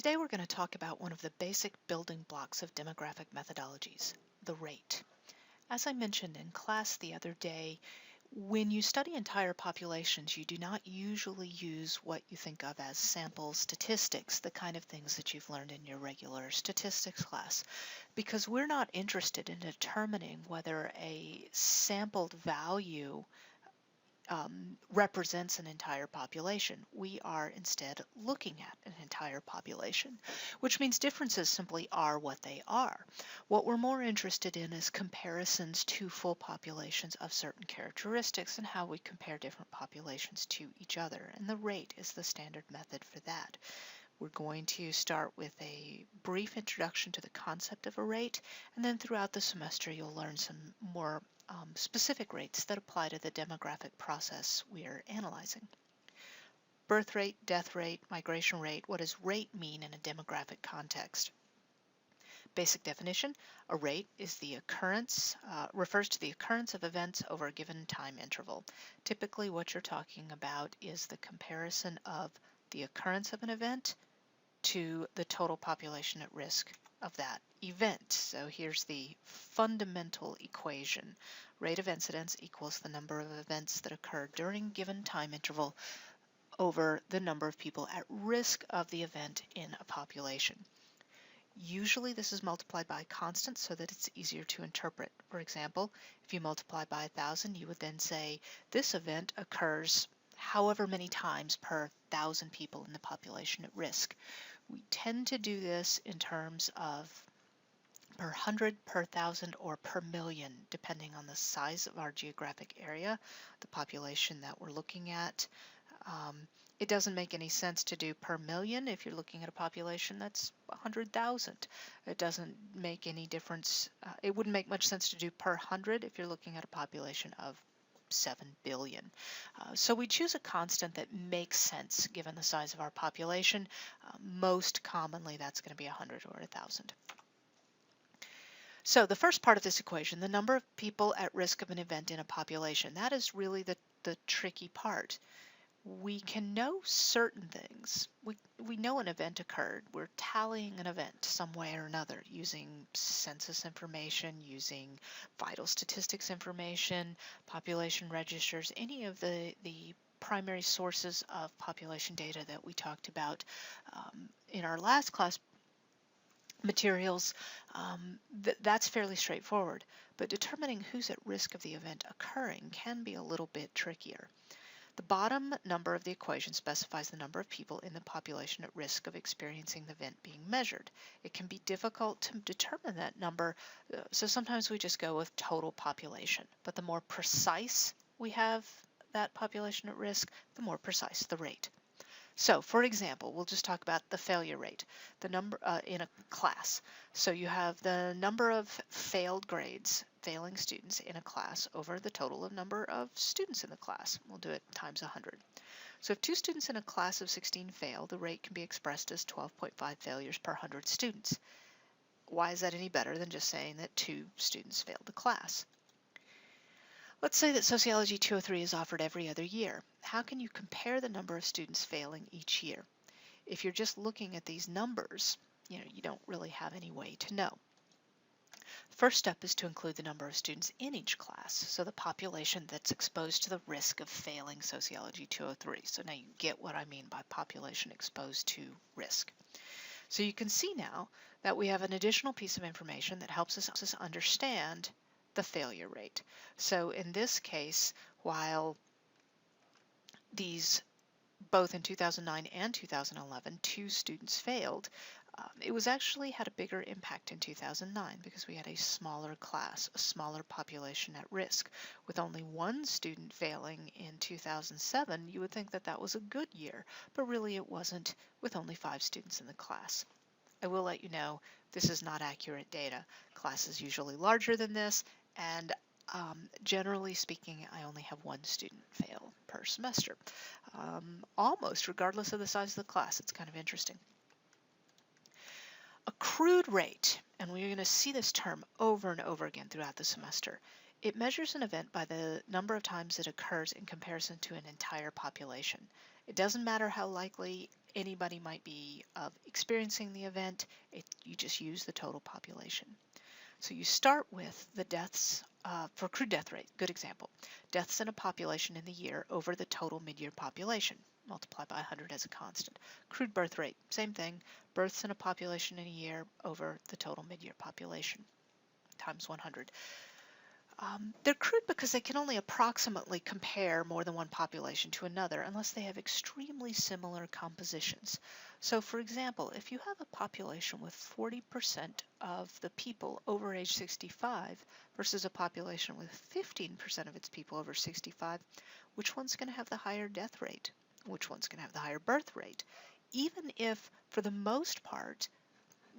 Today we're going to talk about one of the basic building blocks of demographic methodologies, the rate. As I mentioned in class the other day, when you study entire populations, you do not usually use what you think of as sample statistics, the kind of things that you've learned in your regular statistics class, because we're not interested in determining whether a sampled value represents an entire population. We are instead looking at an entire population, which means differences simply are what they are. What we're more interested in is comparisons to full populations of certain characteristics and how we compare different populations to each other, and the rate is the standard method for that. We're going to start with a brief introduction to the concept of a rate, and then throughout the semester you'll learn some more specific rates that apply to the demographic process we are analyzing. Birth rate, death rate, migration rate. What does rate mean in a demographic context? Basic definition: a rate is the occurrence, refers to the occurrence of events over a given time interval. Typically what you're talking about is the comparison of the occurrence of an event to the total population at risk of that event. So here's the fundamental equation. Rate of incidence equals the number of events that occur during a given time interval over the number of people at risk of the event in a population. Usually this is multiplied by a constant so that it's easier to interpret. For example, if you multiply by 1,000, you would then say this event occurs however many times per 1,000 people in the population at risk. We tend to do this in terms of per 100, per 1,000, or per million, depending on the size of our geographic area, the population that we're looking at. It doesn't make any sense to do per million if you're looking at a population that's 100,000. It doesn't make any difference. It wouldn't make much sense to do per 100 if you're looking at a population of 7 billion. So we choose a constant that makes sense given the size of our population. Most commonly that's going to be 100 or 1,000. So the first part of this equation, the number of people at risk of an event in a population, that is really the tricky part. We can know certain things. We know an event occurred. We're tallying an event some way or another using census information, using vital statistics information, population registers, any of the primary sources of population data that we talked about in our last class materials. That's fairly straightforward, but determining who's at risk of the event occurring can be a little bit trickier. The bottom number of the equation specifies the number of people in the population at risk of experiencing the event being measured. It can be difficult to determine that number, so sometimes we just go with total population. But the more precise we have that population at risk, the more precise the rate. So, for example, we'll just talk about the failure rate, the number in a class. So you have the number of failed grades, failing students in a class over the total of number of students in the class. We'll do it times 100. So if 2 students in a class of 16 fail, the rate can be expressed as 12.5 failures per 100 students. Why is that any better than just saying that 2 students failed the class? Let's say that Sociology 203 is offered every other year. How can you compare the number of students failing each year? If you're just looking at these numbers, you don't really have any way to know. First step is to include the number of students in each class, so the population that's exposed to the risk of failing Sociology 203. So now you get what I mean by population exposed to risk. So you can see now that we have an additional piece of information that helps us understand the failure rate. So in this case, while these both in 2009 and 2011, 2 students failed, it was actually had a bigger impact in 2009 because we had a smaller class, a smaller population at risk. With only 1 student failing in 2007, you would think that that was a good year, but really it wasn't with only 5 students in the class. I will let you know this is not accurate data. Class is usually larger than this, and generally speaking, I only have 1 student fail per semester, almost regardless of the size of the class. It's kind of interesting. Accrued rate, and we're going to see this term over and over again throughout the semester. It measures an event by the number of times it occurs in comparison to an entire population. It doesn't matter how likely anybody might be experiencing the event. You just use the total population. So you start with the deaths for crude death rate, good example. Deaths in a population in the year over the total mid-year population, multiply by 100 as a constant. Crude birth rate, same thing, births in a population in a year over the total mid-year population, times 100. They're crude because they can only approximately compare more than one population to another unless they have extremely similar compositions. So for example, if you have a population with 40% of the people over age 65 versus a population with 15% of its people over 65, which one's going to have the higher death rate? Which one's going to have the higher birth rate? Even if, for the most part,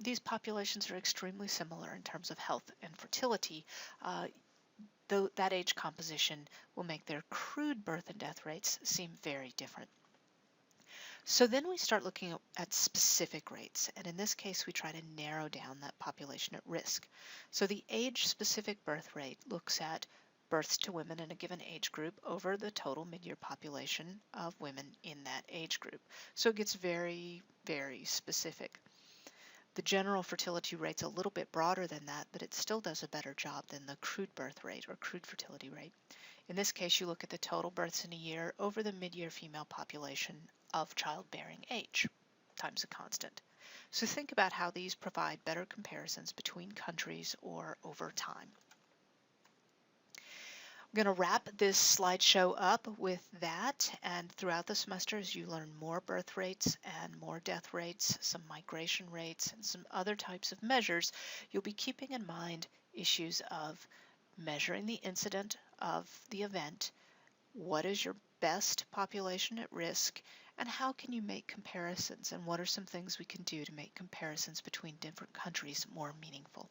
these populations are extremely similar in terms of health and fertility, though that age composition will make their crude birth and death rates seem very different. So then we start looking at specific rates, and in this case we try to narrow down that population at risk. So the age-specific birth rate looks at births to women in a given age group over the total mid-year population of women in that age group. So it gets very, very specific. The general fertility rate's a little bit broader than that, but it still does a better job than the crude birth rate or crude fertility rate. In this case, you look at the total births in a year over the mid-year female population of childbearing age, times a constant. So think about how these provide better comparisons between countries or over time. I'm going to wrap this slideshow up with that, and throughout the semester as you learn more birth rates and more death rates, some migration rates, and some other types of measures, you'll be keeping in mind issues of measuring the incidence of the event, what is your best population at risk, and how can you make comparisons, and what are some things we can do to make comparisons between different countries more meaningful.